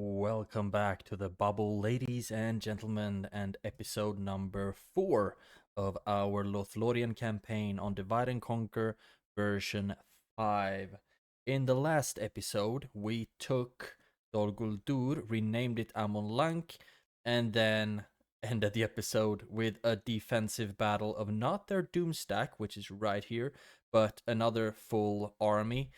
Welcome back to the bubble, ladies and gentlemen, and episode number 4 of our Lothlórien campaign on Divide and Conquer version 5. In the last episode, we took Dol Guldur, renamed it Amon Lank, and then ended the episode with a defensive battle of not their Doom stack, which is right here, but another full army.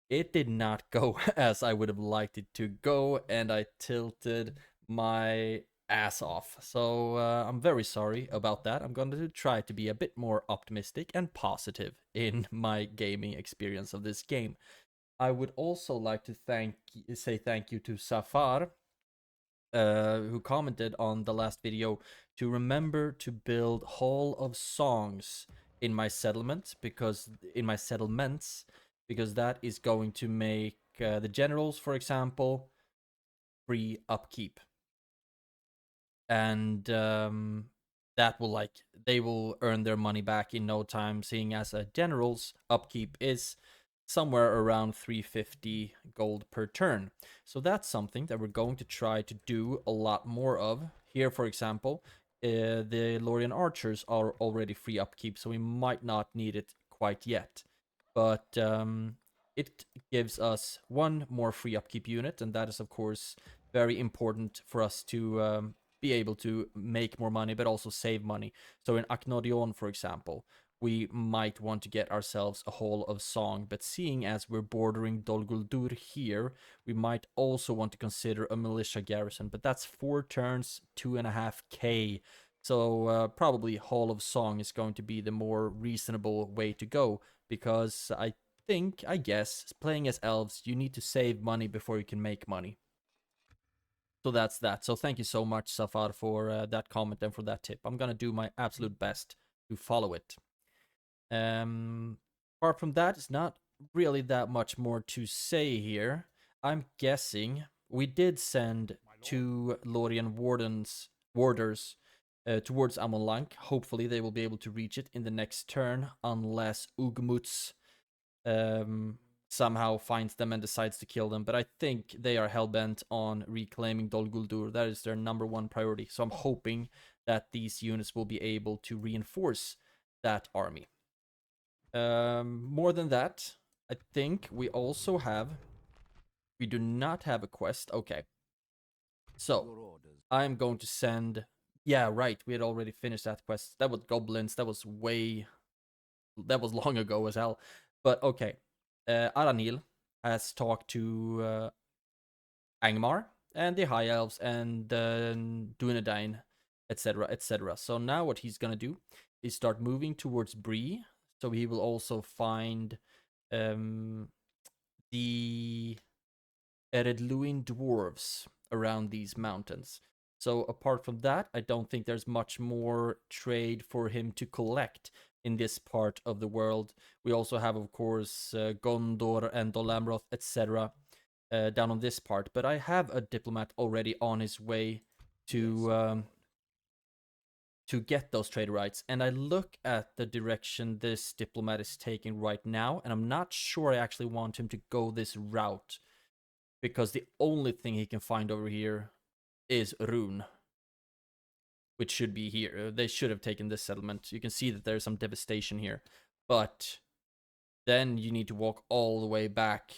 It did not go as I would have liked it to go, and I tilted my ass off. So I'm very sorry about that. I'm going to try to be a bit more optimistic and positive in my gaming experience of this game. I would also like to say thank you to Safar, who commented on the last video to remember to build Hall of Songs in my settlements because that is going to make the generals, for example, free upkeep, and that will they will earn their money back in no time, seeing as a general's upkeep is somewhere around 350 gold per turn. So that's something that we're going to try to do a lot more of. Here, for example, the Lórien archers are already free upkeep, so we might not need it quite yet. But it gives us one more free upkeep unit, and that is, of course, very important for us to be able to make more money, but also save money. So in Aknodion, for example, we might want to get ourselves a Hall of Song, but seeing as we're bordering Dol Guldur here, we might also want to consider a militia garrison, but that's 4 turns, 2.5k. So probably Hall of Song is going to be the more reasonable way to go, because I guess, playing as elves, you need to save money before you can make money. So that's that. So thank you so much, Safar, for that comment and for that tip. I'm gonna do my absolute best to follow it. Apart from that, it's not really that much more to say here. I'm guessing we did send 2 Lórien warders towards Amon Lank. Hopefully they will be able to reach it in the next turn, unless Ugmuts somehow finds them and decides to kill them. But I think they are hellbent on reclaiming Dol Guldur. That is their number 1 priority. So I'm hoping that these units will be able to reinforce that army. More than that, I think we do not have a quest. Okay. So, I'm going to send, yeah, right, we had already finished that quest. That was goblins, that was long ago as hell. But okay, Aranil has talked to Angmar and the High Elves and Dunedain, etc., etc. So now what he's gonna do is start moving towards Bree. So he will also find the Eredluin dwarves around these mountains. So apart from that, I don't think there's much more trade for him to collect in this part of the world. We also have, of course, Gondor and Dol Amroth, etc. Down on this part. But I have a diplomat already on his way to get those trade rights. And I look at the direction this diplomat is taking right now, and I'm not sure I actually want him to go this route, because the only thing he can find over here is Rune, which should be here. They should have taken this settlement. You can see that there's some devastation here, but then you need to walk all the way back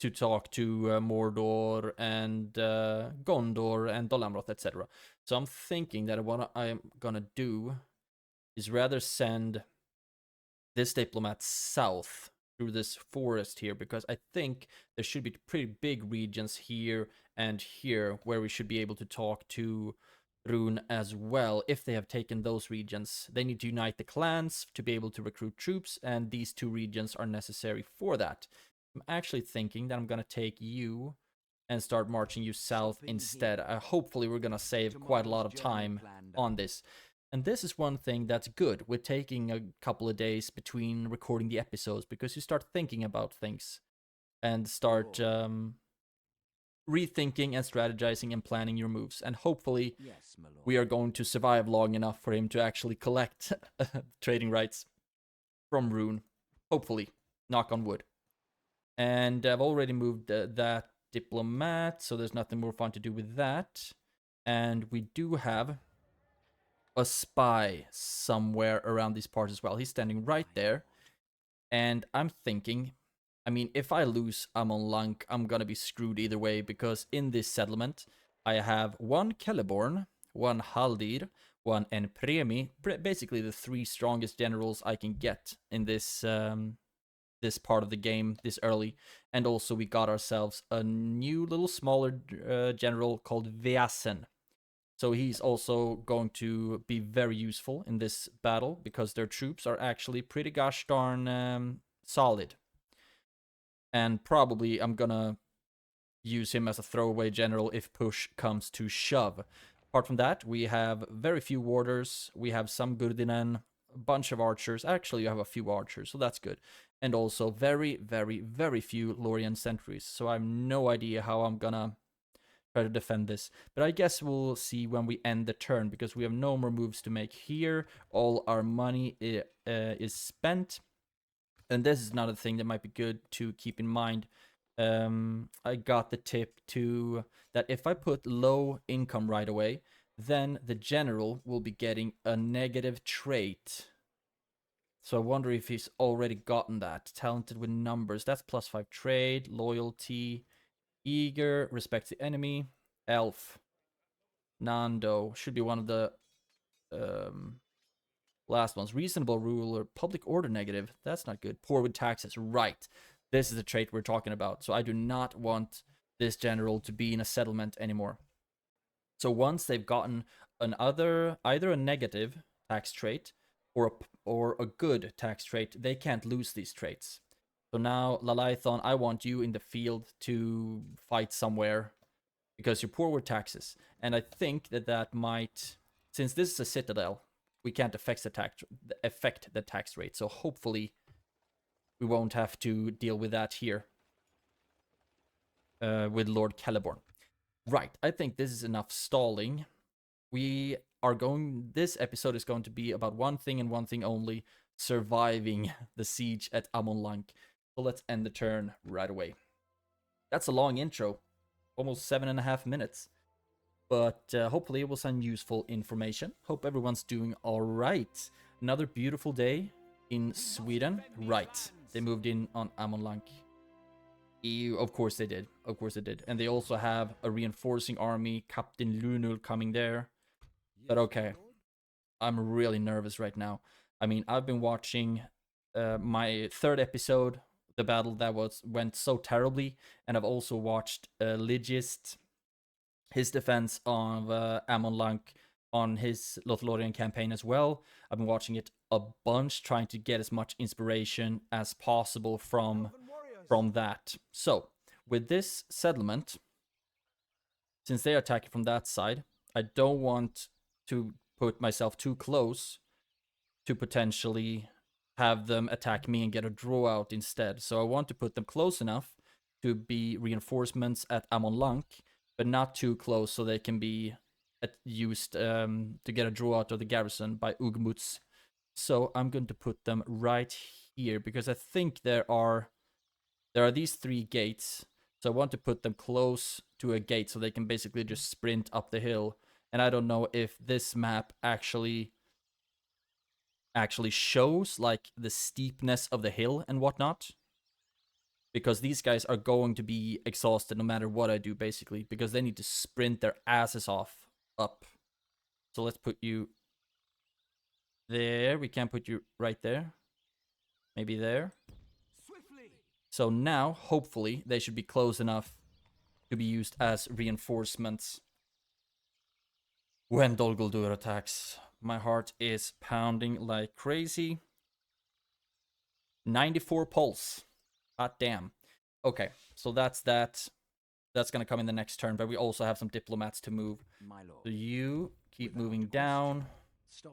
to talk to Mordor and Gondor and Dol Amroth, etc. So I'm thinking that what I'm gonna do is rather send this diplomat south through this forest here, because I think there should be pretty big regions here and here where we should be able to talk to Rune as well. If they have taken those regions, they need to unite the clans to be able to recruit troops, and these 2 regions are necessary for that. I'm actually thinking that I'm gonna take you and start marching you south instead. Hopefully we're gonna save quite a lot of time on this. And this is one thing that's good with taking a couple of days between recording the episodes, because you start thinking about things and start rethinking and strategizing and planning your moves. And hopefully we are going to survive long enough for him to actually collect trading rights from Rune. Hopefully. Knock on wood. And I've already moved that diplomat, so there's nothing more fun to do with that. And we do have a spy somewhere around these parts as well. He's standing right there. And I'm thinking, I mean, if I lose Amon Lank, I'm gonna be screwed either way, because in this settlement, I have one Celeborn, one Haldir, one Enpremi, basically the 3 strongest generals I can get in this this part of the game this early. And also we got ourselves a new little smaller general called Veasen. So he's also going to be very useful in this battle, because their troops are actually pretty gosh darn solid. And probably I'm gonna use him as a throwaway general if push comes to shove. Apart from that, we have very few warders, we have some Gurdinen, a bunch of archers. Actually, you have a few archers, so that's good. And also very, very, very few Lórien sentries, so I have no idea how I'm gonna try to defend this. But I guess we'll see when we end the turn, because we have no more moves to make here. All our money is spent. And this is another thing that might be good to keep in mind. I got the tip to that if I put low income right away, then the general will be getting a negative trait. So I wonder if he's already gotten that. Talented with numbers, that's +5 trade, loyalty, eager, respects the enemy, elf, Nando, should be one of the last ones. Reasonable ruler, public order negative, that's not good. Poor with taxes, right. This is the trait we're talking about. So I do not want this general to be in a settlement anymore. So once they've gotten either a negative tax trait or a good tax trait, they can't lose these traits. So now, Lalaithon, I want you in the field to fight somewhere, because you're poor with taxes. And I think that might, since this is a citadel, we can't affect the tax rate. So hopefully we won't have to deal with that here with Lord Celeborn. Right, I think this is enough stalling. This episode is going to be about one thing and one thing only: surviving the siege at Amon Lank. So let's end the turn right away. That's a long intro, almost 7.5 minutes. But hopefully it was some useful information. Hope everyone's doing all right. Another beautiful day in Sweden. Right, they moved in on Amon Lank. Of course they did. Of course they did. And they also have a reinforcing army, Captain Lunul, coming there. But okay, I'm really nervous right now. I mean, I've been watching my 3rd episode, the battle that went so terribly, and I've also watched Ligist, his defense of Amon Lank on his Lothlórien campaign as well. I've been watching it a bunch, trying to get as much inspiration as possible from that. So, with this settlement, since they are attacking from that side, I don't want to put myself too close to potentially have them attack me and get a draw out instead. So I want to put them close enough to be reinforcements at Amon Lank, but not too close so they can be used to get a draw out of the garrison by Ugmuts. So I'm going to put them right here, because I think there are these 3 gates. So I want to put them close to a gate so they can basically just sprint up the hill. And I don't know if this map actually shows like the steepness of the hill and whatnot, because these guys are going to be exhausted no matter what I do, basically, because they need to sprint their asses off up. So let's put you there. We can't put you right there. Maybe there. So now, hopefully, they should be close enough to be used as reinforcements when Dol Guldur attacks. My heart is pounding like crazy. 94 pulse. Hot damn. Okay, so that's that. That's gonna come in the next turn, but we also have some diplomats to move. So you keep moving down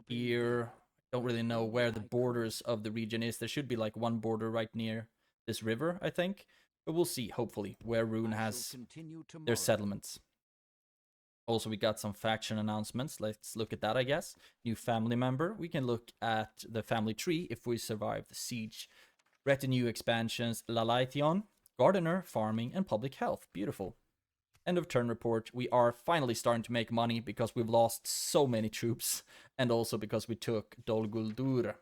here. Don't really know where the borders of the region is. There should be like one border right near this river, I think. But we'll see, hopefully, where Rune has their settlements. Also, we got some faction announcements. Let's look at that, I guess. New family member. We can look at the family tree if we survive the siege. Retinue expansions. Lalaithon gardener, farming, and public health. Beautiful. End of turn report. We are finally starting to make money because we've lost so many troops, and also because we took Dol Guldur,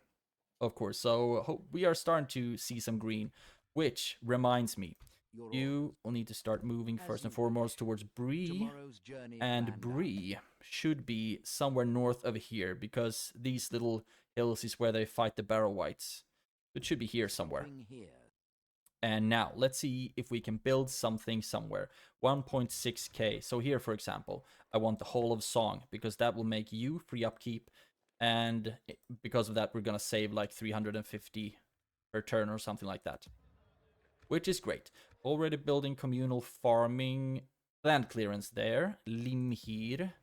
of course. So we are starting to see some green, which reminds me, you will need to start moving first and foremost towards Bree, and Bree should be somewhere north of here, because these little hills is where they fight the Barrow Whites. It should be here somewhere. And now, let's see if we can build something somewhere. 1.6k. So here, for example, I want the Hall of Song, because that will make you free upkeep. And because of that, we're going to save like 350 per turn or something like that. Which is great. Already building communal farming. Land clearance there. Limhir.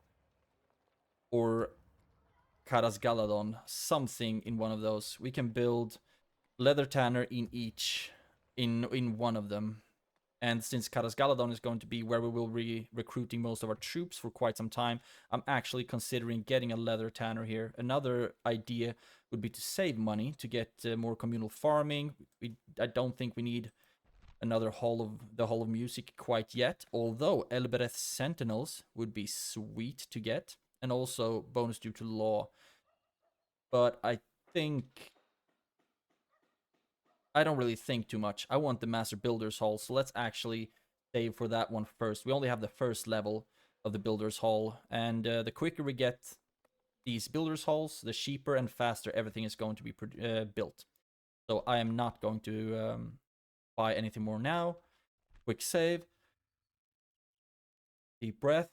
Or Karasgaladon. Something in one of those. We can build leather tanner in each. In one of them. And since Khazad-dûm is going to be where we will be recruiting most of our troops for quite some time, I'm actually considering getting a leather tanner here. Another idea would be to save money to get more communal farming. I don't think we need another Hall of Music quite yet, although Elbereth Sentinels would be sweet to get, and also bonus due to law. But I don't really think too much. I want the Master Builder's Hall, so let's actually save for that one first. We only have the first level of the Builder's Hall, and the quicker we get these Builder's Halls, the cheaper and faster everything is going to be built. So I am not going to buy anything more now. Quick save. Deep breath.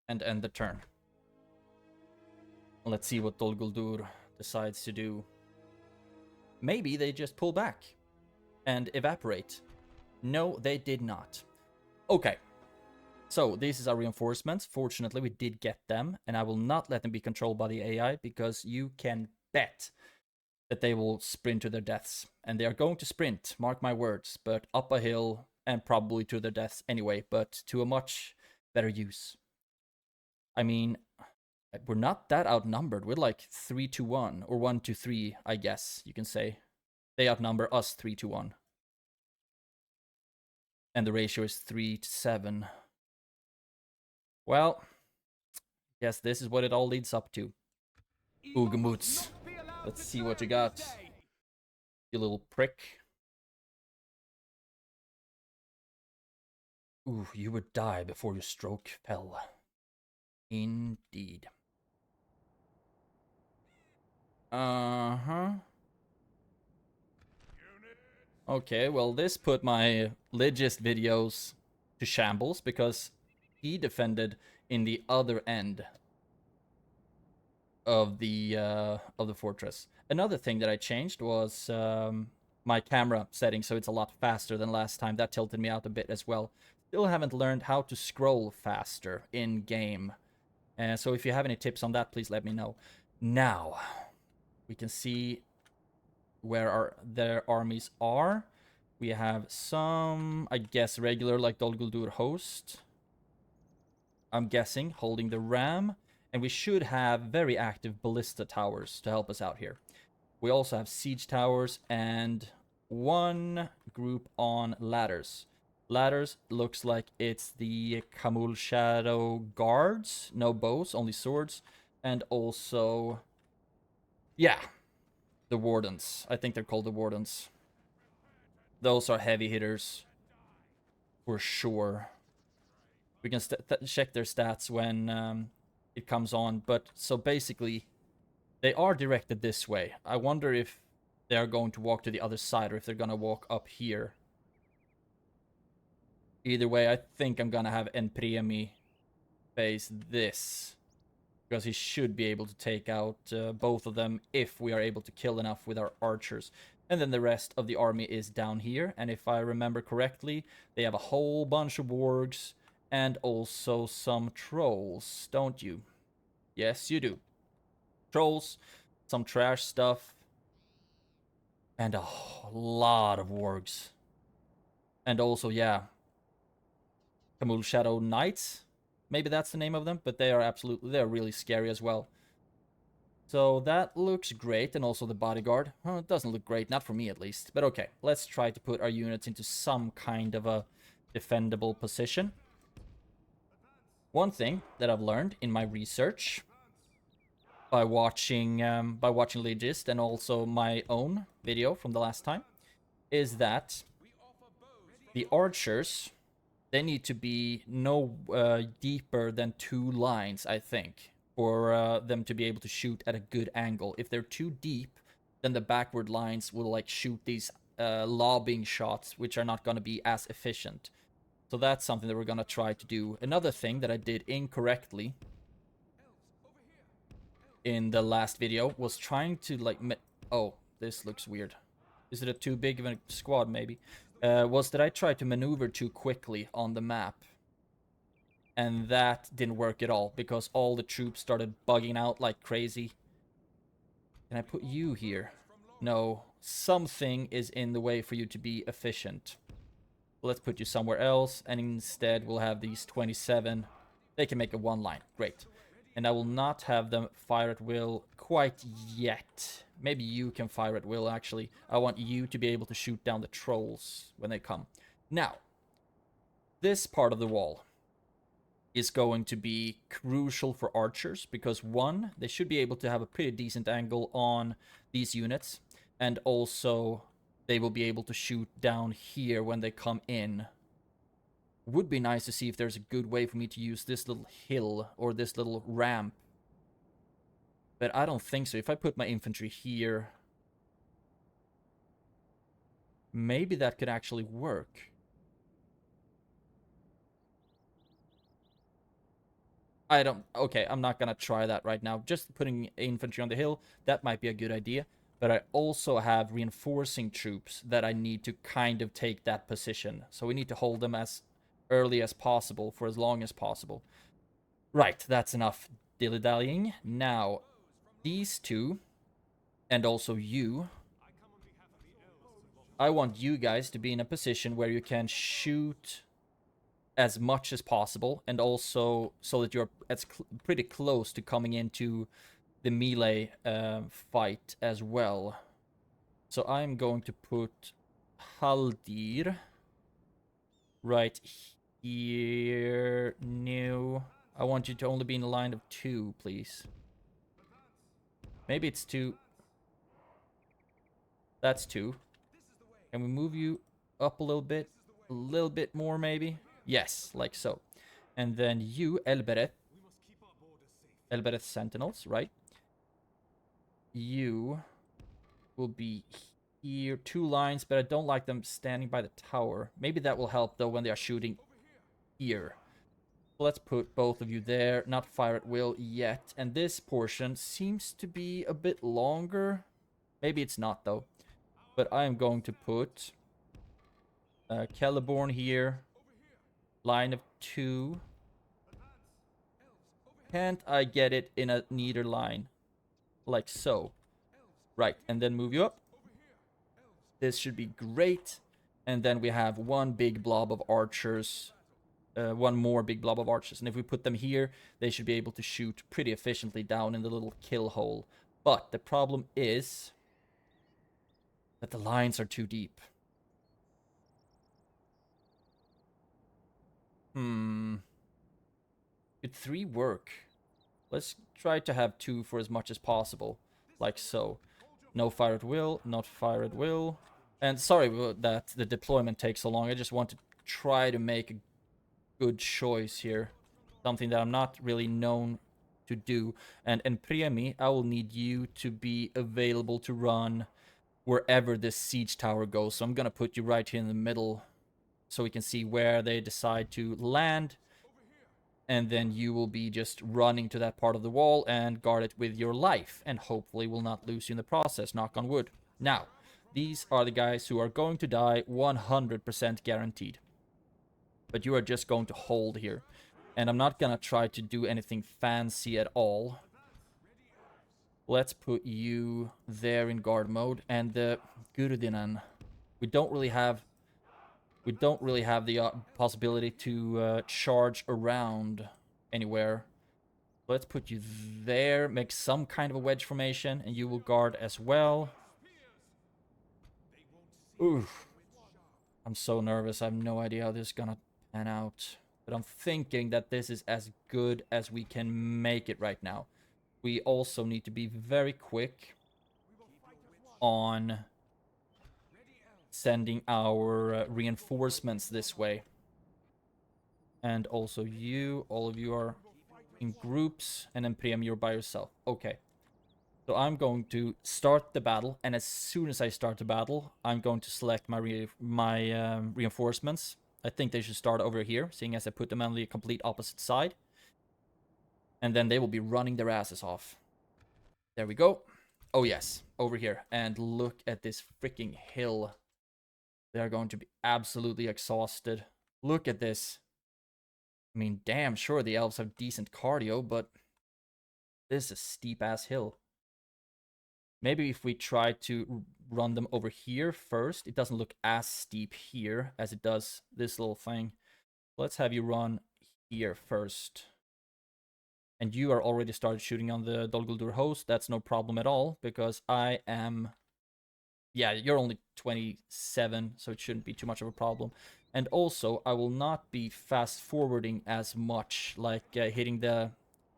And end the turn. Let's see what Dol Guldur decides to do. Maybe they just pull back and evaporate. No, they did not. Okay. So, this is our reinforcements. Fortunately, we did get them, and I will not let them be controlled by the AI, because you can bet that they will sprint to their deaths. And they are going to sprint, mark my words, but up a hill, and probably to their deaths anyway, but to a much better use. I mean, we're not that outnumbered. We're like 3-1, or 1-3, I guess you can say. They outnumber us 3-1. And the ratio is 3-7. Well, yes, this is what it all leads up to. Ugamoots. Let's see what you got. You little prick. Ooh, you would die before your stroke fell. Indeed. Uh-huh. Okay, well, this put my Legist videos to shambles, because he defended in the other end of the fortress. Another thing that I changed was my camera setting, so it's a lot faster than last time. That tilted me out a bit as well. Still haven't learned how to scroll faster in game. So if you have any tips on that, please let me know. Now, we can see where their armies are. We have some, I guess, regular, like Dol Guldur host. I'm guessing, holding the ram. And we should have very active ballista towers to help us out here. We also have siege towers and one group on ladders. Ladders looks like it's the Khamul Shadow Guards. No bows, only swords. And also, yeah, the Wardens. I think they're called the Wardens. Those are heavy hitters. For sure. We can check their stats when it comes on. But, so basically, they are directed this way. I wonder if they are going to walk to the other side, or if they're going to walk up here. Either way, I think I'm going to have Enpremi face this. Because he should be able to take out both of them if we are able to kill enough with our archers. And then the rest of the army is down here. And if I remember correctly, they have a whole bunch of wargs and also some trolls, don't you? Yes, you do. Trolls, some trash stuff, and a lot of wargs. And also, yeah, Khamul Shadow Knights. Maybe that's the name of them, but they are they're really scary as well. So that looks great, and also the bodyguard. Well, it doesn't look great, not for me at least. But okay, let's try to put our units into some kind of a defendable position. One thing that I've learned in my research by watching Legist and also my own video from the last time is that the archers, they need to be no deeper than 2 lines, I think, for them to be able to shoot at a good angle. If they're too deep, then the backward lines will like shoot these lobbing shots, which are not going to be as efficient. So that's something that we're going to try to do. Another thing that I did incorrectly in the last video was trying to like... Oh, this looks weird. Is it a too big of a squad, maybe? Was that I tried to maneuver too quickly on the map. And that didn't work at all, because all the troops started bugging out like crazy. Can I put you here? No, something is in the way for you to be efficient. Let's put you somewhere else, and instead we'll have these 27. They can make a 1 line, great. And I will not have them fire at will quite yet. Maybe you can fire at will, actually. I want you to be able to shoot down the trolls when they come. Now, this part of the wall is going to be crucial for archers, because 1, they should be able to have a pretty decent angle on these units, and also they will be able to shoot down here when they come in. Would be nice to see if there's a good way for me to use this little hill or this little ramp, but I don't think so. If I put my infantry here, maybe that could actually work. Okay, I'm not gonna try that right now. Just putting infantry on the hill, that might be a good idea. But I also have reinforcing troops that I need to kind of take that position. So we need to hold them as early as possible for as long as possible. Right, that's enough dilly-dallying. Now, these 2, and also you, I want you guys to be in a position where you can shoot as much as possible, and also so that you're pretty close to coming into the melee fight as well. So I'm going to put Haldir right here. No, I want you to only be in a line of 2, please. Maybe it's 2. That's 2. Can we move you up a little bit? A little bit more, maybe? Yes, like so. And then you, Elbereth Sentinels, right? You will be here. 2 lines, but I don't like them standing by the tower. Maybe that will help, though, when they are shooting here. Let's put both of you there. Not fire at will yet. And this portion seems to be a bit longer. Maybe it's not, though. But I am going to put Celeborn here. Line of 2. Can't I get it in a neater line? Like so. Right, and then move you up. This should be great. And then we have 1 big blob of archers. 1 more big blob of archers. And if we put them here, they should be able to shoot pretty efficiently down in the little kill hole. But the problem is that the lines are too deep. Could 3 work? Let's try to have 2 for as much as possible. Like so. No fire at will, not fire at will. And sorry that the deployment takes so long. I just want to try to make a good choice here. Something that I'm not really known to do. And Priami, I will need you to be available to run wherever this siege tower goes. So I'm going to put you right here in the middle so we can see where they decide to land. And then you will be just running to that part of the wall and guard it with your life. And hopefully will not lose you in the process, knock on wood. Now, these are the guys who are going to die 100% guaranteed. But you are just going to hold here. And I'm not going to try to do anything fancy at all. Let's put you there in guard mode. And the Gurdinan. We don't really have the possibility to charge around anywhere. Let's put you there, make some kind of a wedge formation, and you will guard as well. Oof. I'm so nervous. I have no idea how this is gonna pan out. But I'm thinking that this is as good as we can make it right now. We also need to be very quick on sending our reinforcements this way. And also you, all of you are in groups, and then Prem, you're by yourself. Okay. So I'm going to start the battle, and as soon as I start the battle, I'm going to select my reinforcements. I think they should start over here, seeing as I put them on the complete opposite side. And then they will be running their asses off. There we go. Oh yes, over here. And look at this freaking hill. They're going to be absolutely exhausted. Look at this. I mean, damn sure the elves have decent cardio, but this is a steep-ass hill. Maybe if we try to run them over here first, it doesn't look as steep here as it does this little thing. Let's have you run here first. And you are already started shooting on the Dol Guldur host. That's no problem at all, because I am... Yeah, you're only 27, so it shouldn't be too much of a problem. And also, I will not be fast-forwarding as much, like hitting the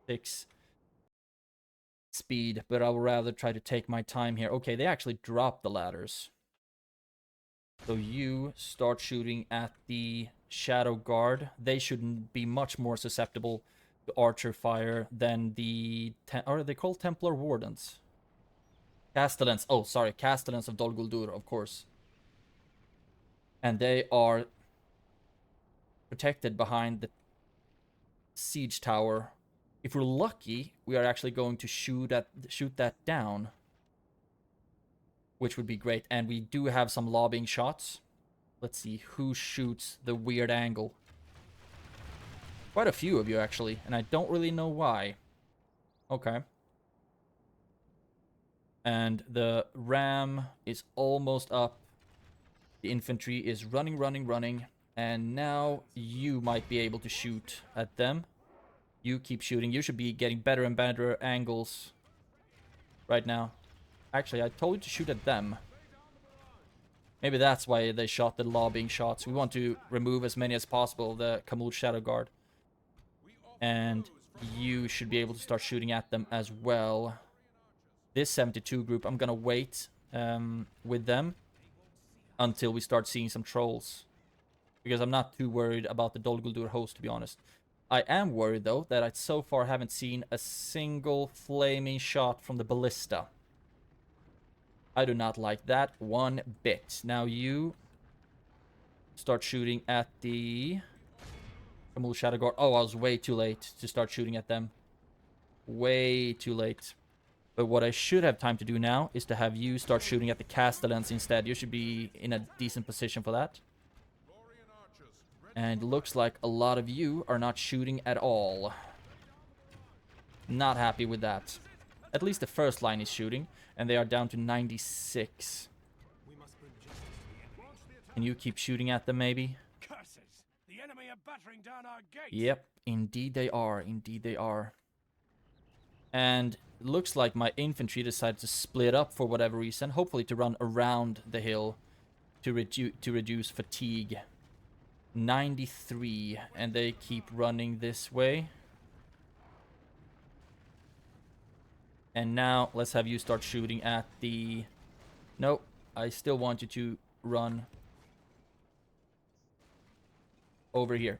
6 speed, but I will rather try to take my time here. Okay, they actually dropped the ladders. So you start shooting at the Shadow Guard. They shouldn't be much more susceptible to archer fire than the... Are they called Templar Wardens? Castellans. Oh, sorry. Castellans of Dol Guldur, of course. And they are protected behind the siege tower. If we're lucky, we are actually going to shoot that down, which would be great. And we do have some lobbying shots. Let's see who shoots the weird angle. Quite a few of you, actually, and I don't really know why. Okay. And the ram is almost up. The infantry is running. And now you might be able to shoot at them. You keep shooting. You should be getting better and better angles right now. Actually, I told you to shoot at them. Maybe that's why they shot the lobbying shots. We want to remove as many as possible, the Khamûl Shadow Guard. And you should be able to start shooting at them as well. This 72 group, I'm gonna wait with them until we start seeing some trolls. Because I'm not too worried about the Dol Guldur host, to be honest. I am worried, though, that I so far haven't seen a single flaming shot from the ballista. I do not like that one bit. Now you start shooting at the Khamûl Shadow Guard. Oh, I was way too late to start shooting at them. Way too late. But what I should have time to do now is to have you start shooting at the Castellans instead. You should be in a decent position for that. And it looks like a lot of you are not shooting at all. Not happy with that. At least the first line is shooting, and they are down to 96. Can you keep shooting at them, maybe? Curses! The enemy are battering down our gates. Yep, indeed they are. Indeed they are. And it looks like my infantry decided to split up for whatever reason. Hopefully to run around the hill to reduce fatigue. 93, and they keep running this way. And now let's have you start shooting at the... Nope, I still want you to run over here.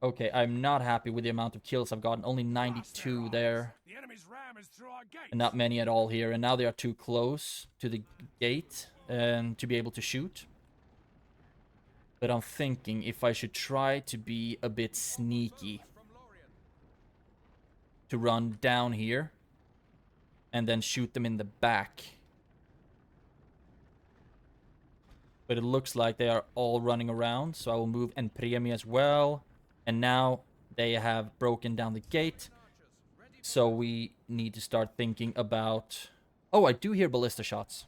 Okay, I'm not happy with the amount of kills I've gotten. Only 92 there. The enemy's ram is through our gates. And not many at all here. And now they are too close to the gate to be able to shoot. But I'm thinking if I should try to be a bit sneaky. To run down here. And then shoot them in the back. But it looks like they are all running around. So I will move Enpremi as well. And now they have broken down the gate. So we need to start thinking about... Oh, I do hear ballista shots.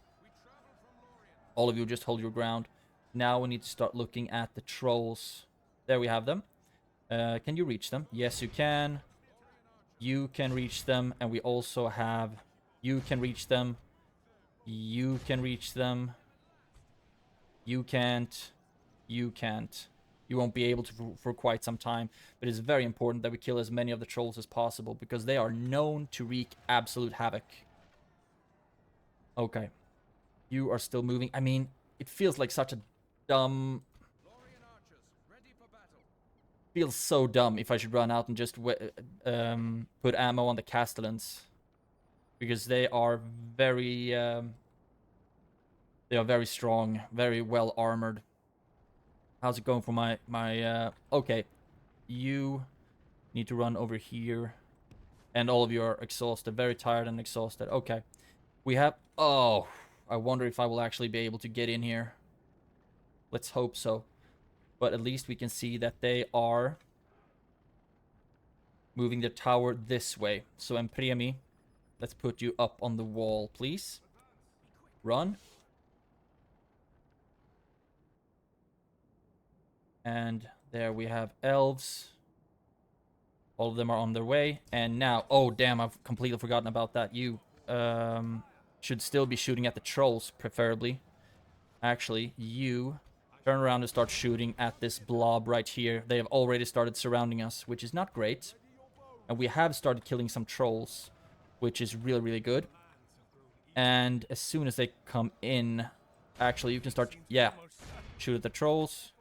All of you just hold your ground. Now we need to start looking at the trolls. There we have them. Can you reach them? Yes, you can. You can reach them. And we also have... You can reach them. You can reach them. You can't. You can't. You won't be able to for quite some time. But it's very important that we kill as many of the trolls as possible, because they are known to wreak absolute havoc. Okay. You are still moving. I mean, it feels like such a dumb... Feels so dumb if I should run out and just put ammo on the castellans. Because they are very... they are very strong, very well armored. How's it going for my okay. You need to run over here. And all of you are exhausted, very tired and exhausted. Okay. We have... Oh, I wonder if I will actually be able to get in here. Let's hope so. But at least we can see that they are moving the tower this way. So, Empriemi, let's put you up on the wall, please. Run. And there we have elves. All of them are on their way. And now... Oh, damn, I've completely forgotten about that. You should still be shooting at the trolls, preferably. Actually, you... turn around and start shooting at this blob right here. They have already started surrounding us, which is not great. And we have started killing some trolls, which is really, really good. And as soon as they come in... Actually, you can start... Yeah. Shoot at the trolls.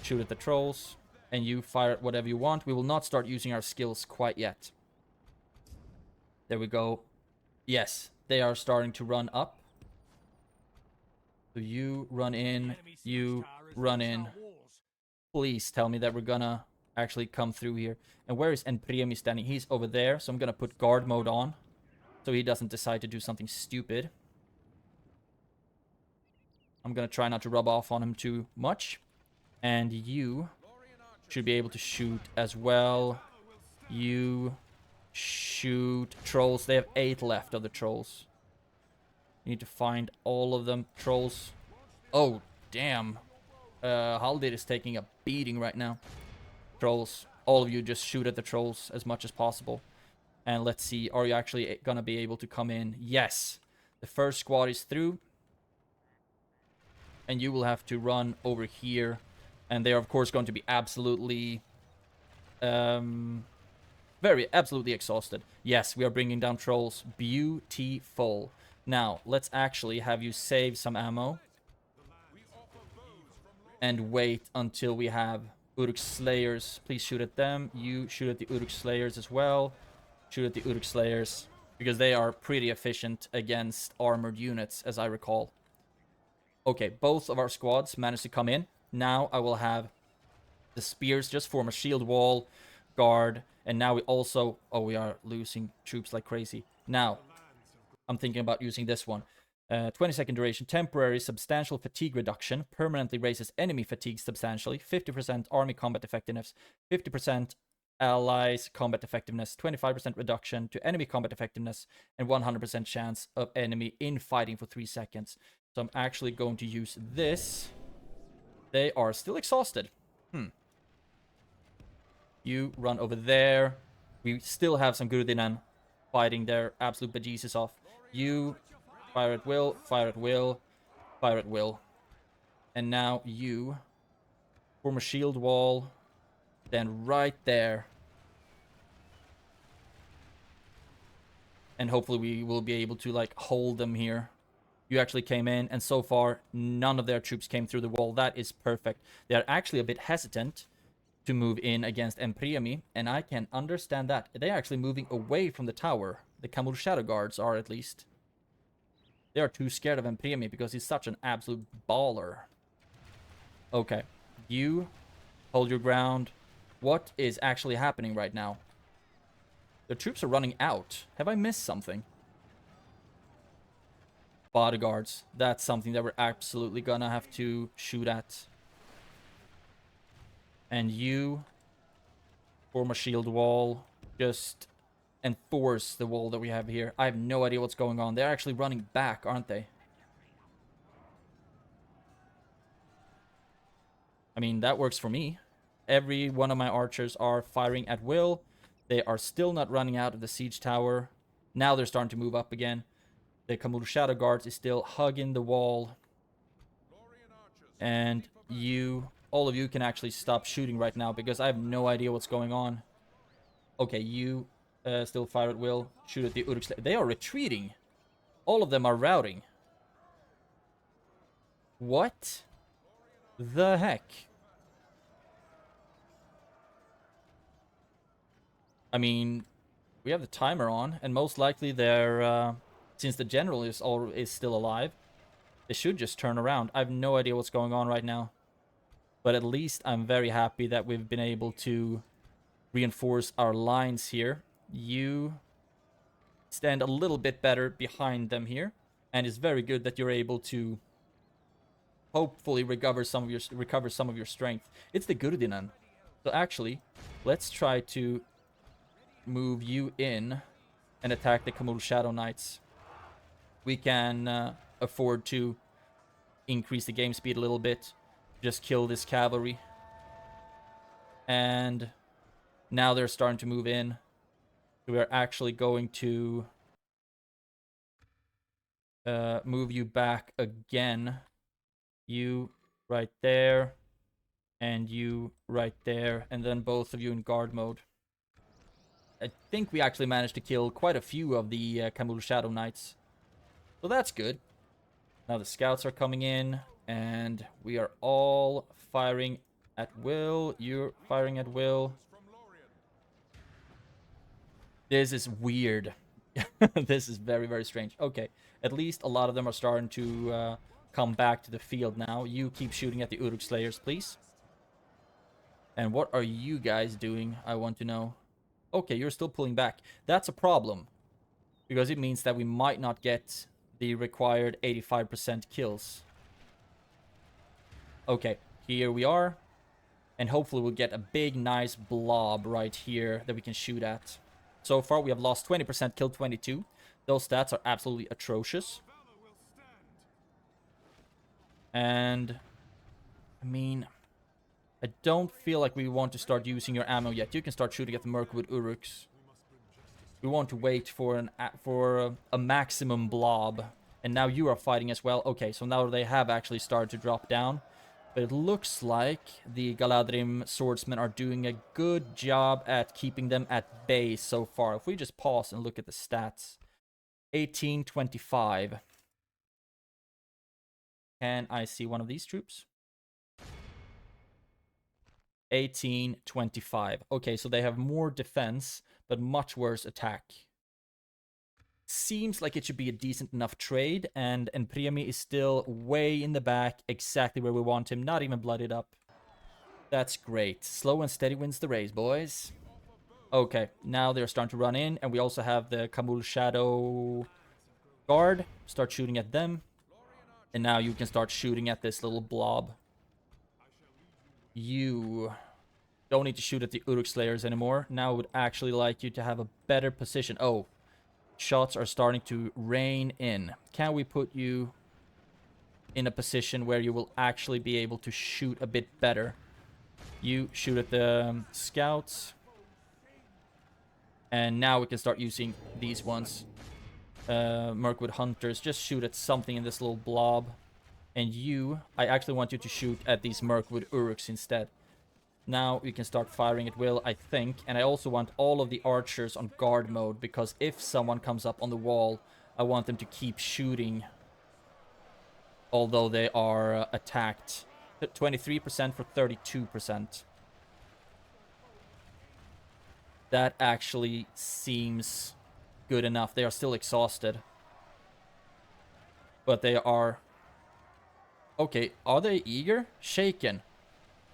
Shoot at the trolls. And you fire at whatever you want. We will not start using our skills quite yet. There we go. Yes, they are starting to run up. So you run in. You run in. Please tell me that we're gonna actually come through here. And where is Empriemi standing? He's over there. So I'm gonna put guard mode on, so he doesn't decide to do something stupid. I'm gonna try not to rub off on him too much. And you should be able to shoot as well. You shoot trolls. They have 8 left of the trolls. You need to find all of them. Trolls. Oh, damn. Haldit is taking a beating right now. Trolls. All of you just shoot at the trolls as much as possible. And let's see. Are you actually gonna be able to come in? Yes. The first squad is through. And you will have to run over here. And they are, of course, going to be absolutely... absolutely exhausted. Yes, we are bringing down trolls. Beautiful. Now, let's actually have you save some ammo. And wait until we have Uruk Slayers. Please shoot at them. You shoot at the Uruk Slayers as well. Shoot at the Uruk Slayers. Because they are pretty efficient against armored units, as I recall. Okay, both of our squads managed to come in. Now I will have the spears just form a shield wall, guard, and now we also... Oh, we are losing troops like crazy. Now, I'm thinking about using this one. 20-second duration, temporary, substantial fatigue reduction, permanently raises enemy fatigue substantially, 50% army combat effectiveness, 50% allies combat effectiveness, 25% reduction to enemy combat effectiveness, and 100% chance of enemy infighting for 3 seconds. So I'm actually going to use this. They are still exhausted. You run over there. We still have some Gurdinen fighting their absolute bejesus off. You fire at will, fire at will, fire at will. And now you form a shield wall. Then right there. And hopefully we will be able to, like, hold them here. You actually came in, and so far, none of their troops came through the wall. That is perfect. They are actually a bit hesitant to move in against Empriemi, and I can understand that. They're actually moving away from the tower. The Camul Shadow Guards are, at least. They are too scared of Empriemi because he's such an absolute baller. Okay. You hold your ground. What is actually happening right now? The troops are running out. Have I missed something? Bodyguards. That's something that we're absolutely gonna have to shoot at. And you form a shield wall. Just enforce the wall that we have here. I have no idea what's going on. They're actually running back, aren't they? I mean, that works for me. Every one of my archers are firing at will. They are still not running out of the siege tower. Now they're starting to move up again. The Khamûl Shadow Guards is still hugging the wall. And all of you can actually stop shooting right now because I have no idea what's going on. Okay, you still fire at will. Shoot at the Uruk. They are retreating. All of them are routing. What the heck? I mean, we have the timer on, and most likely they're since the general is still alive, they should just turn around. I have no idea what's going on right now, but at least I'm very happy that we've been able to reinforce our lines here. You stand a little bit better behind them here, and it's very good that you're able to hopefully recover some of your strength. It's the Gurdinan. So actually, let's try to move you in and attack the Khamûl Shadow Knights. We can afford to increase the game speed a little bit. Just kill this cavalry. And now they're starting to move in. We are actually going to move you back again. You right there. And you right there. And then both of you in guard mode. I think we actually managed to kill quite a few of the Khamûl Shadow Knights. So that's good. Now the scouts are coming in. And we are all firing at will. You're firing at will. This is weird. This is very, very strange. Okay, at least a lot of them are starting to come back to the field now. You keep shooting at the Uruk Slayers, please. And what are you guys doing? I want to know. Okay, you're still pulling back. That's a problem. Because it means that we might not get the required 85% kills. Okay, here we are. And hopefully we'll get a big, nice blob right here that we can shoot at. So far, we have lost 20%, killed 22. Those stats are absolutely atrocious. And, I mean, I don't feel like we want to start using your ammo yet. You can start shooting at the Mirkwood Uruks. We want to wait for a maximum blob. And now you are fighting as well. Okay, so now they have actually started to drop down. But it looks like the Galadhrim swordsmen are doing a good job at keeping them at bay so far. If we just pause and look at the stats. 1825. Can I see one of these troops? 1825. Okay, so they have more defense, but much worse attack. Seems like it should be a decent enough trade, and Priami is still way in the back, exactly where we want him, not even blooded up. That's great. Slow and steady wins the race, boys. Okay, now they're starting to run in, and we also have the Khamûl Shadow Guard. Start shooting at them. And now you can start shooting at this little blob. You don't need to shoot at the Uruk Slayers anymore. Now I would actually like you to have a better position. Oh. Shots are starting to rain in. Can we put you in a position where you will actually be able to shoot a bit better? You shoot at the scouts. And now we can start using these ones. Mirkwood Hunters. Just shoot at something in this little blob. And you, I actually want you to shoot at these Mirkwood Uruks instead. Now we can start firing at will, I think. And I also want all of the archers on guard mode, because if someone comes up on the wall, I want them to keep shooting. Although they are attacked. 23% for 32%. That actually seems good enough. They are still exhausted. But they are... Okay, are they eager? Shaken.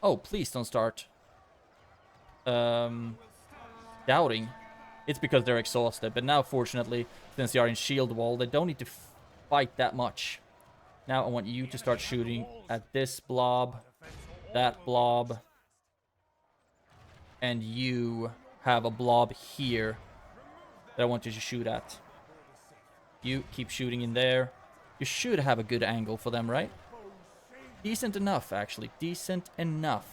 Oh, please don't start doubting. It's because they're exhausted. But now, fortunately, since they are in shield wall, they don't need to fight that much. Now I want you to start shooting at this blob, that blob, and you have a blob here that I want you to shoot at. You keep shooting in there. You should have a good angle for them, right? Decent enough, actually. Decent enough.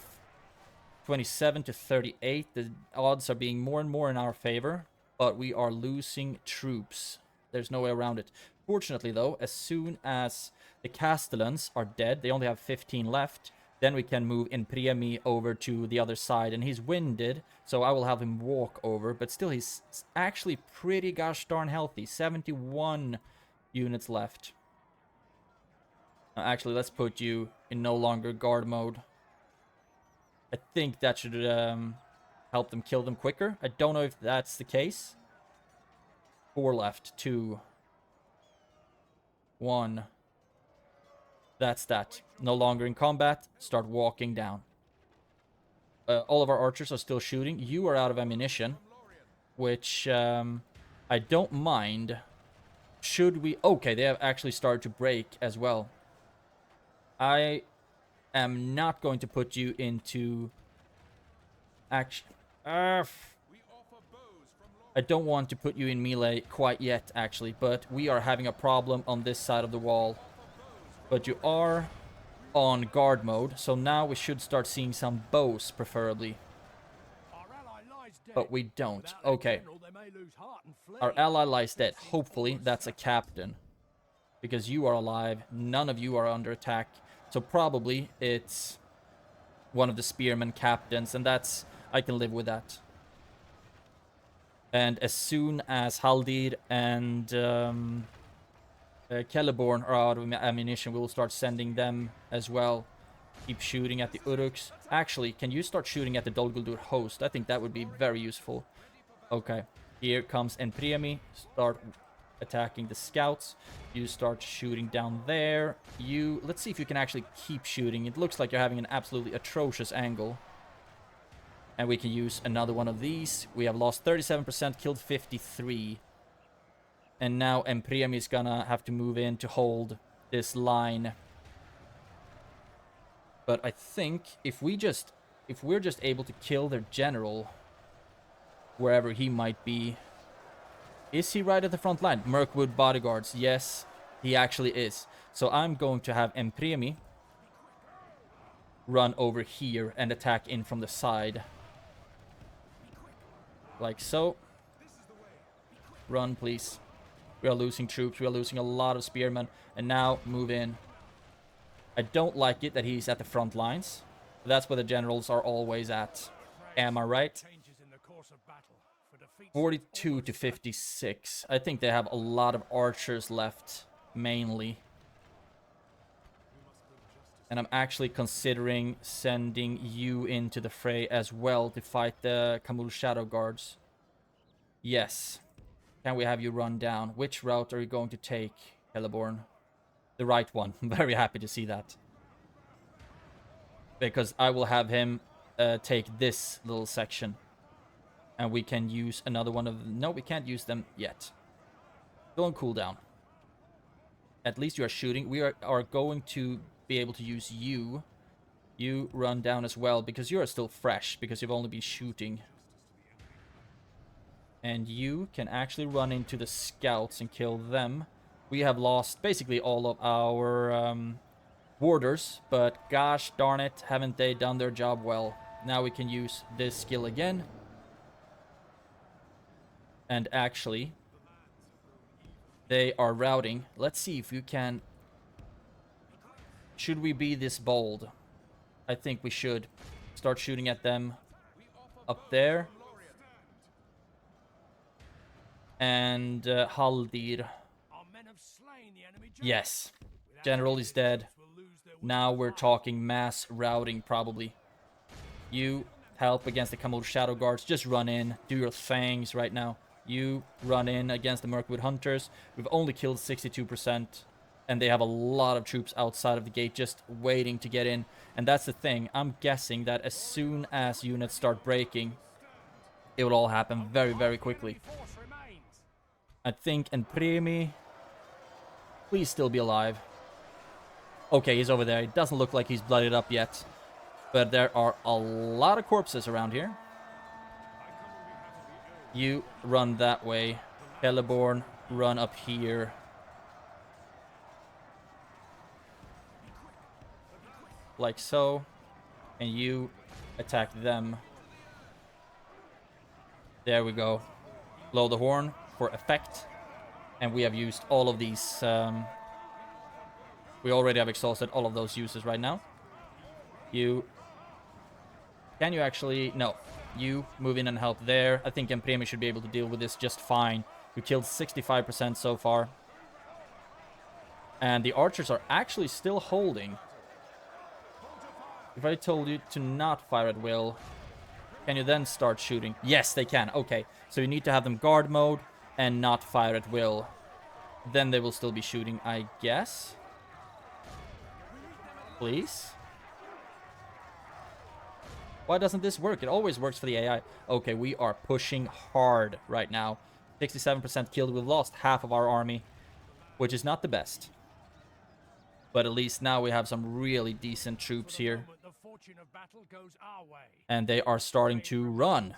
27 to 38. The odds are being more and more in our favor, but we are losing troops. There's no way around it. Fortunately, though, as soon as the Castellans are dead, they only have 15 left, then we can move Impremi over to the other side, and he's winded, so I will have him walk over, but still he's actually pretty gosh darn healthy. 71 units left. Actually, let's put you in no longer guard mode. I think that should help them kill them quicker. I don't know if that's the case. 4 left. 2. 1. That's that. No longer in combat. Start walking down. All of our archers are still shooting. You are out of ammunition, which I don't mind. Should we... Okay, they have actually started to break as well. I am not going to put you into action. I don't want to put you in melee quite yet, actually, but we are having a problem on this side of the wall. But you are on guard mode, so now we should start seeing some bows, preferably. But we don't. Okay. Our ally lies dead. Hopefully, that's a captain. Because you are alive. None of you are under attack. So probably it's one of the spearmen captains, and that's... I can live with that. And as soon as Haldir and Celeborn are out of ammunition, we will start sending them as well. Keep shooting at the Uruks. Actually, can you start shooting at the Dol Guldur host? I think that would be very useful. Okay, here comes Enpriemi. Start attacking the scouts. You start shooting down there. Let's see if you can actually keep shooting. It looks like you're having an absolutely atrocious angle. And we can use another one of these. We have lost 37%, killed 53. And now Empriemi is gonna have to move in to hold this line. But I think if we're just able to kill their general, wherever he might be. Is he right at the front line? Mirkwood bodyguards. Yes, he actually is. So I'm going to have Empriemi run over here and attack in from the side. Like so. Run, please. We are losing troops. We are losing a lot of spearmen. And now move in. I don't like it that he's at the front lines. But that's where the generals are always at. Am I right? 42 to 56. I think they have a lot of archers left, mainly. And I'm actually considering sending you into the fray as well to fight the Khamûl Shadow Guards. Yes. Can we have you run down? Which route are you going to take, Celeborn? The right one. I'm very happy to see that. Because I will have him take this little section. And we can use another one of them. No, we can't use them yet. Go on cooldown. At least you are shooting. We are going to be able to use you. You run down as well, because you are still fresh, because you've only been shooting. And you can actually run into the scouts and kill them. We have lost basically all of our warders, but gosh darn it, haven't they done their job well. Now we can use this skill again. And actually, they are routing. Let's see if you can... Should we be this bold? I think we should. Start shooting at them up there. And Haldir. Yes. General is dead. Now we're talking mass routing, probably. You help against the Khamûl Shadow Guards. Just run in. Do your things right now. You run in against the Mirkwood Hunters. We've only killed 62%. And they have a lot of troops outside of the gate just waiting to get in. And that's the thing. I'm guessing that as soon as units start breaking, it will all happen very, very quickly. I think Enpremi... Please still be alive. Okay, he's over there. It doesn't look like he's blooded up yet. But there are a lot of corpses around here. You run that way. Celeborn, run up here. Like so. And you attack them. There we go. Blow the horn for effect. And we have used all of these. We already have exhausted all of those uses right now. Can you actually... No. You move in and help there. I think Empremi should be able to deal with this just fine. We killed 65% so far. And the archers are actually still holding. If I told you to not fire at will, can you then start shooting? Yes, they can. Okay. So you need to have them guard mode and not fire at will. Then they will still be shooting, I guess. Please. Why doesn't this work? It always works for the AI. Okay, we are pushing hard right now. 67% killed. We've lost half of our army, which is not the best. But at least now we have some really decent troops here. And they are starting to run.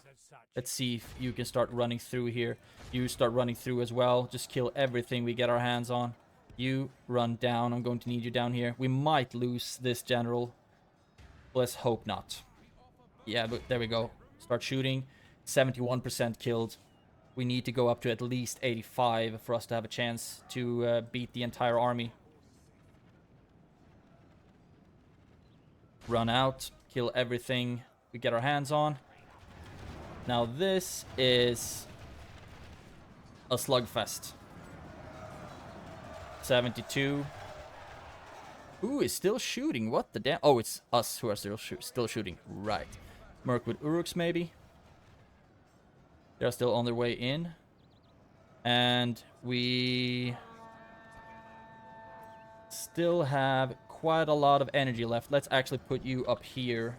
Let's see if you can start running through here. You start running through as well. Just kill everything we get our hands on. You run down. I'm going to need you down here. We might lose this general. Let's hope not. Yeah, but there we go. Start shooting. 71% killed. We need to go up to at least 85 for us to have a chance to beat the entire army. Run out. Kill everything we get our hands on. Now this is a slugfest. 72. Who is still shooting? What the damn? Oh, it's us who are still shooting. Right. Mirkwood Uruks, maybe. They're still on their way in. And we still have quite a lot of energy left. Let's actually put you up here,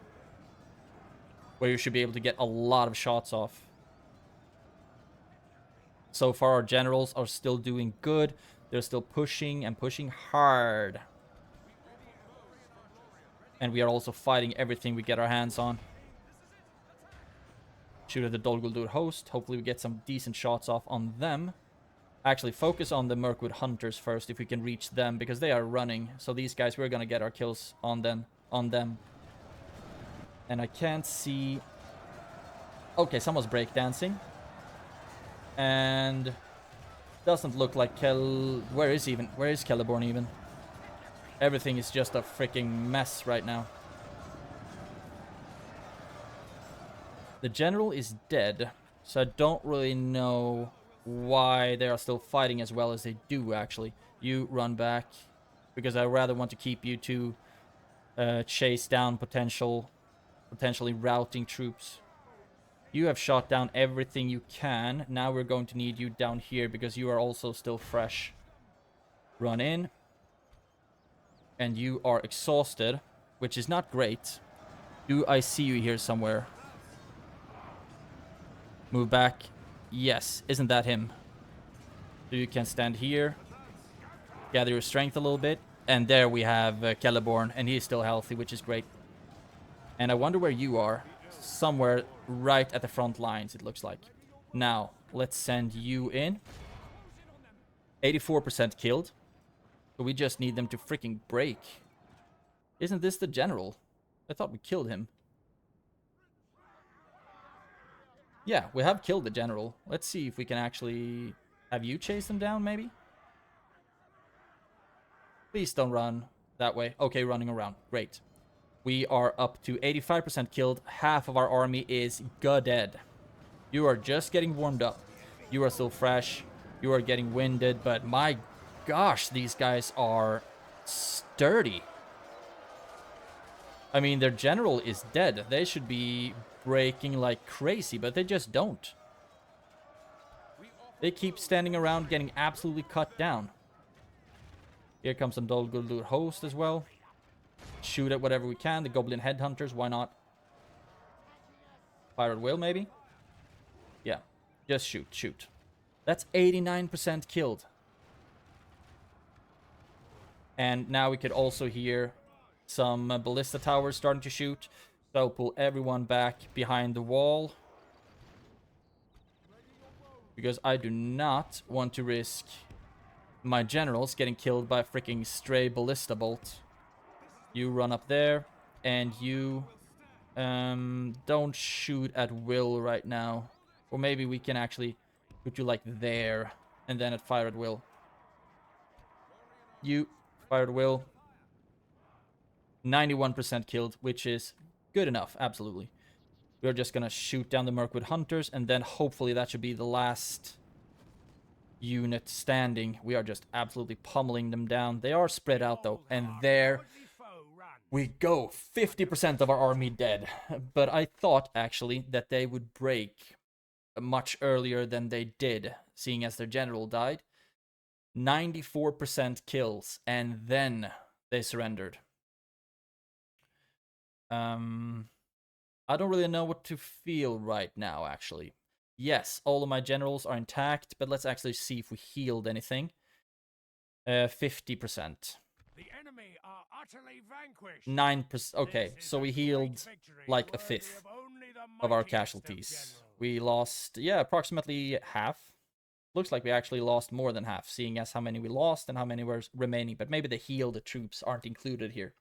where you should be able to get a lot of shots off. So far, our generals are still doing good. They're still pushing and pushing hard. And we are also fighting everything we get our hands on. Shoot at the Dol Guldur host. Hopefully we get some decent shots off on them. Actually, focus on the Mirkwood Hunters first, if we can reach them, because they are running. So these guys, we're going to get our kills on them. And I can't see... Okay, someone's breakdancing. And... doesn't look like Where is Celeborn even? Everything is just a freaking mess right now. The general is dead, so I don't really know why they are still fighting as well as they do, actually. You run back, because I rather want to keep you to chase down potentially routing troops. You have shot down everything you can. Now we're going to need you down here, because you are also still fresh. Run in. And you are exhausted, which is not great. Do I see you here somewhere? Move back. Yes, isn't that him? So you can stand here. Gather your strength a little bit. And there we have Celeborn, and he's still healthy, which is great. And I wonder where you are. Somewhere right at the front lines, it looks like. Now, let's send you in. 84% killed. So we just need them to freaking break. Isn't this the general? I thought we killed him. Yeah, we have killed the general. Let's see if we can actually... Have you chased them down, maybe? Please don't run that way. Okay, running around. Great. We are up to 85% killed. Half of our army is dead. You are just getting warmed up. You are still fresh. You are getting winded. But my gosh, these guys are sturdy. I mean, their general is dead. They should be breaking like crazy, but they just don't. They keep standing around getting absolutely cut down. Here comes some Dol Guldur host as well. Shoot at whatever we can. The goblin headhunters, why not? Fire at will, maybe? Yeah, just shoot. That's 89% killed. And now we could also hear some ballista towers starting to shoot. So pull everyone back behind the wall. Because I do not want to risk my generals getting killed by a freaking stray ballista bolt. You run up there, and you Don't shoot at will right now. Or maybe we can actually put you like there. And then fire at will. You fire at will. 91% killed, which is good enough, absolutely. We're just gonna shoot down the Mirkwood Hunters, and then hopefully that should be the last unit standing. We are just absolutely pummeling them down. They are spread out though, and there we go. 50% of our army dead. But I thought actually that they would break much earlier than they did, seeing as their general died. 94% kills, and then they surrendered. I don't really know what to feel right now, actually. Yes, all of my generals are intact, but let's actually see if we healed anything. 50%. The enemy are utterly vanquished. 9%. Okay, so we healed like a fifth of our casualties. We lost, yeah, approximately half. Looks like we actually lost more than half, seeing as how many we lost and how many were remaining. But maybe the healed troops aren't included here.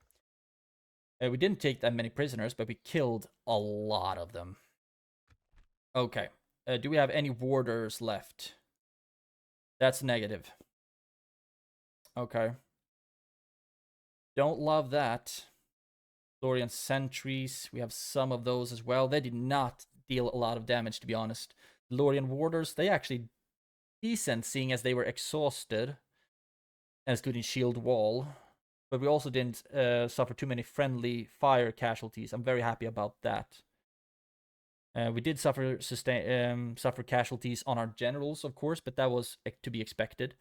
We didn't take that many prisoners, but we killed a lot of them. Okay. Do we have any warders left? That's negative. Okay. Don't love that. Lórien sentries. We have some of those as well. They did not deal a lot of damage, to be honest. Lórien warders, they actually decent, seeing as they were exhausted and stood in shield wall. But we also didn't suffer too many friendly fire casualties. I'm very happy about that. We did suffer casualties on our generals, of course, but that was to be expected.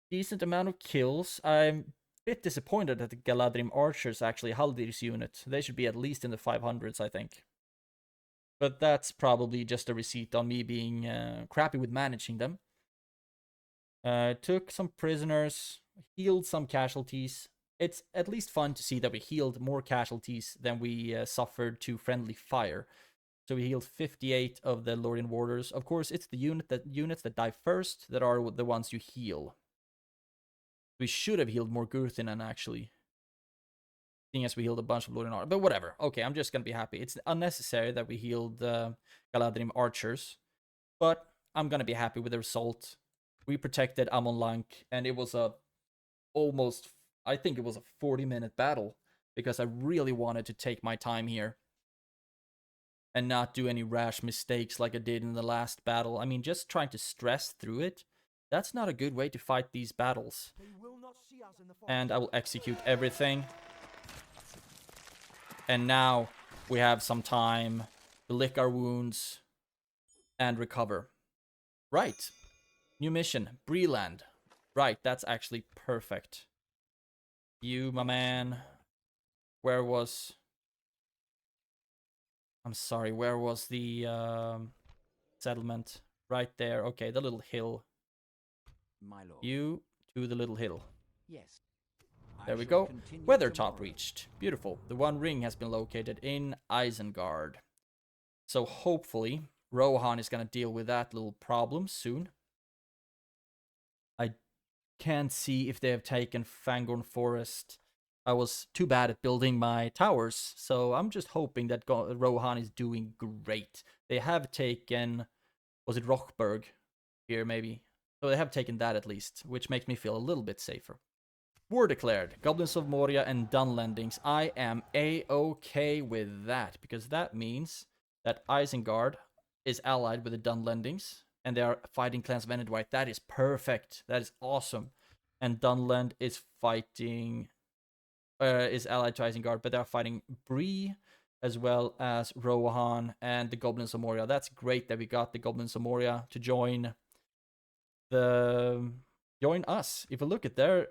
Decent amount of kills. I'm a bit disappointed that the Galadhrim archers actually held this unit. They should be at least in the 500s, I think. But that's probably just a receipt on me being crappy with managing them. Took some prisoners, healed some casualties. It's at least fun to see that we healed more casualties than we suffered to friendly fire. So we healed 58 of the Lórien warders. Of course, it's the units that die first that are the ones you heal. We should have healed more Gurthinen, actually. Seeing as we healed a bunch of Lórien archers. But whatever. Okay, I'm just going to be happy. It's unnecessary that we healed Galadhrim archers. But I'm going to be happy with the result. We protected Amon Lank, and it was I think it was a 40-minute battle, because I really wanted to take my time here and not do any rash mistakes like I did in the last battle. I mean, just trying to stress through it, that's not a good way to fight these battles. And I will execute everything. And now we have some time to lick our wounds and recover. Right. New mission, Breland. Right, that's actually perfect. You, my man. Where was the settlement? Right there. Okay, the little hill. My lord. You to the little hill. Yes. There we go. Weathertop reached. Beautiful. The One Ring has been located in Isengard. So hopefully Rohan is going to deal with that little problem soon. I can't see if they have taken Fangorn Forest. I was too bad at building my towers, so I'm just hoping that Rohan is doing great. They have taken, was it Rochberg here maybe? So they have taken that at least, which makes me feel a little bit safer. War declared. Goblins of Moria and Dunlendings. I am a-okay with that, because that means that Isengard is allied with the Dunlendings, and they are fighting clans of Enedwite. That is perfect. That is awesome. And Dunland is fighting, is allied to Isengard, but they are fighting Bree as well as Rohan and the Goblins of Moria. That's great that we got the Goblins of Moria to join us. If you look at their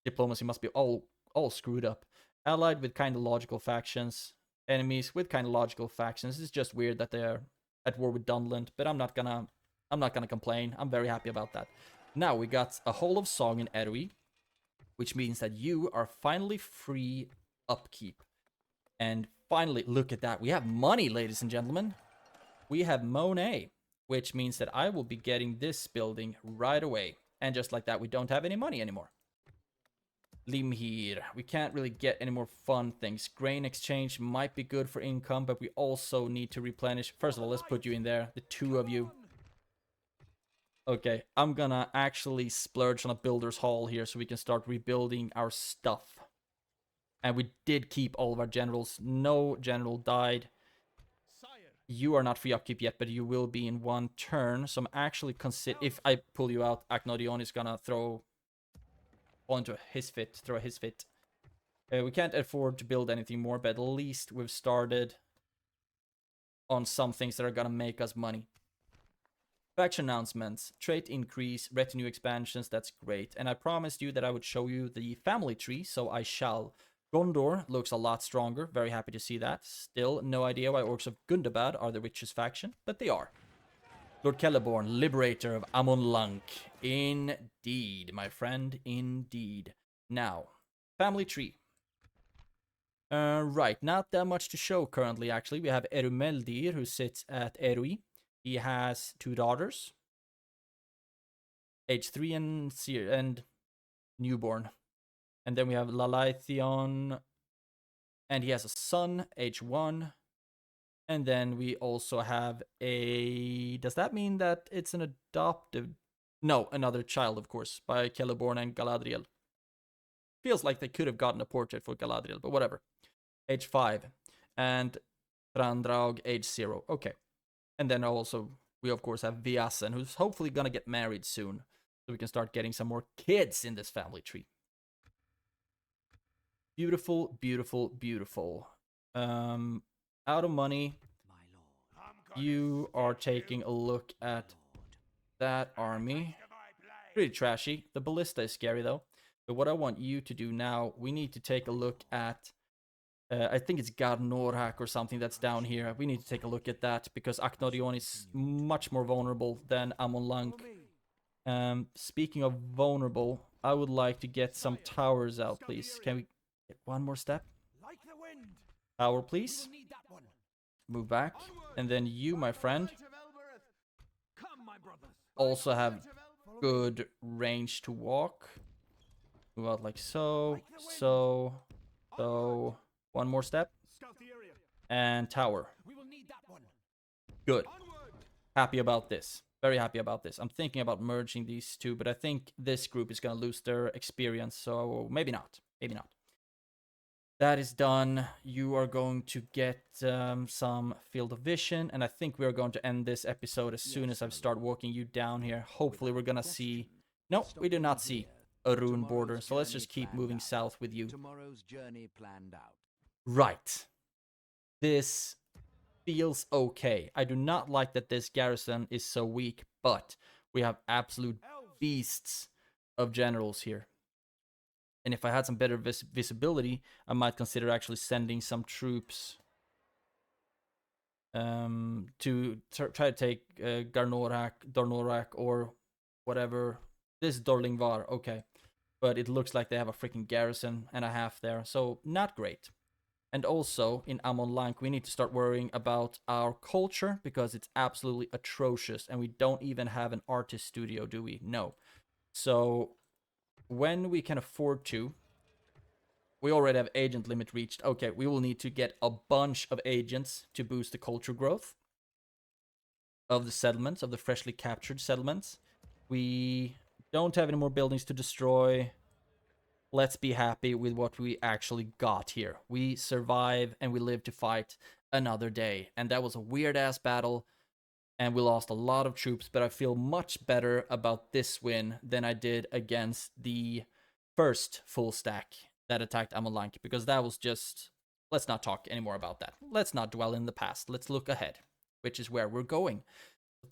diplomacy, must be all screwed up. Allied with kind of logical factions, enemies with kind of logical factions. It's just weird that they're at war with Dunland, but I'm not gonna complain. I'm very happy about that. Now we got a Hall of Song in Erwi, which means that you are finally free upkeep. And finally, look at that. We have money, ladies and gentlemen. We have Monet, which means that I will be getting this building right away. And just like that, we don't have any money anymore. Limhir. We can't really get any more fun things. Grain exchange might be good for income, but we also need to replenish. First of all, let's put you in there. The two of you. Okay, I'm gonna actually splurge on a builder's hall here so we can start rebuilding our stuff. And we did keep all of our generals. No general died. You are not free upkeep yet, but you will be in one turn. So I'm actually if I pull you out, Aknodion is gonna throw a his fit. We can't afford to build anything more, but at least we've started on some things that are gonna make us money. Faction announcements, trait increase, retinue expansions, that's great. And I promised you that I would show you the family tree, so I shall. Gondor looks a lot stronger, very happy to see that. Still, no idea why Orcs of Gundabad are the richest faction, but they are. Lord Celeborn, liberator of Amon Lank. Indeed, my friend, indeed. Now, family tree. Right, not that much to show currently, actually. We have Erumeldir, who sits at Erui. He has 2 daughters. Age 3 and newborn. And then we have Lalaithion, and he has a son, age 1. And then we also have a... Does that mean that it's an adoptive... No, another child, of course, by Celeborn and Galadriel. Feels like they could have gotten a portrait for Galadriel, but whatever. Age 5. And Thrandraug, age 0. Okay. And then also, we of course have Viasen, who's hopefully gonna get married soon. So we can start getting some more kids in this family tree. Beautiful, beautiful, beautiful. Out of money. You are taking a look at that army. Pretty trashy. The ballista is scary though. But what I want you to do now, we need to take a look at... I think it's Garnorak or something that's down here. We need to take a look at that because Aknodion is much more vulnerable than Amon Lank. Speaking of vulnerable, I would like to get some towers out, please. Can we get one more step? Tower, please. Move back. And then you, my friend, also have good range to walk. Move out like so, so. One more step. And tower. Good. Happy about this. Very happy about this. I'm thinking about merging these two, but I think this group is going to lose their experience, so maybe not. Maybe not. That is done. You are going to get some field of vision, and I think we are going to end this episode as soon as I start walking you down here. Hopefully we're going to see... No, we do not see a rune border, so let's just keep moving south with you. Tomorrow's journey planned out. Right. This feels okay. I do not like that this garrison is so weak, but we have absolute beasts of generals here. And if I had some better visibility, I might consider actually sending some troops to try to take Dornorak, or whatever. This is Dorlingvar, okay. But it looks like they have a freaking garrison and a half there, so not great. And also, in Amon Lank, we need to start worrying about our culture, because it's absolutely atrocious, and we don't even have an artist studio, do we? No. So, when we can afford to, we already have agent limit reached. Okay, we will need to get a bunch of agents to boost the culture growth of the settlements, of the freshly captured settlements. We don't have any more buildings to destroy. Let's be happy with what we actually got here. We survive and we live to fight another day. And that was a weird-ass battle. And we lost a lot of troops, but I feel much better about this win than I did against the first full stack that attacked Amon Lank. Because that was just... Let's not talk anymore about that. Let's not dwell in the past. Let's look ahead, which is where we're going.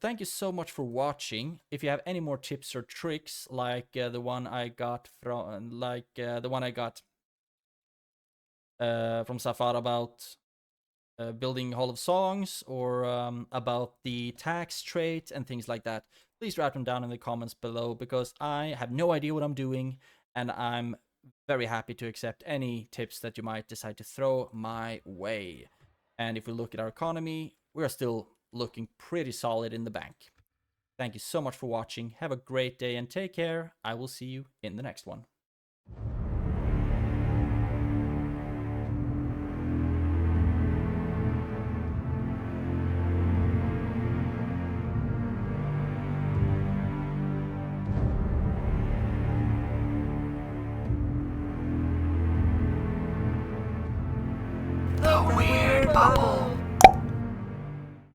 Thank you so much for watching. If you have any more tips or tricks, like the one I got from, from Safar about building Hall of Songs, or about the tax trait and things like that, please write them down in the comments below, because I have no idea what I'm doing, and I'm very happy to accept any tips that you might decide to throw my way. And if we look at our economy, we're still looking pretty solid in the bank. Thank you so much for watching. Have a great day and take care. I will see you in the next one. bubble.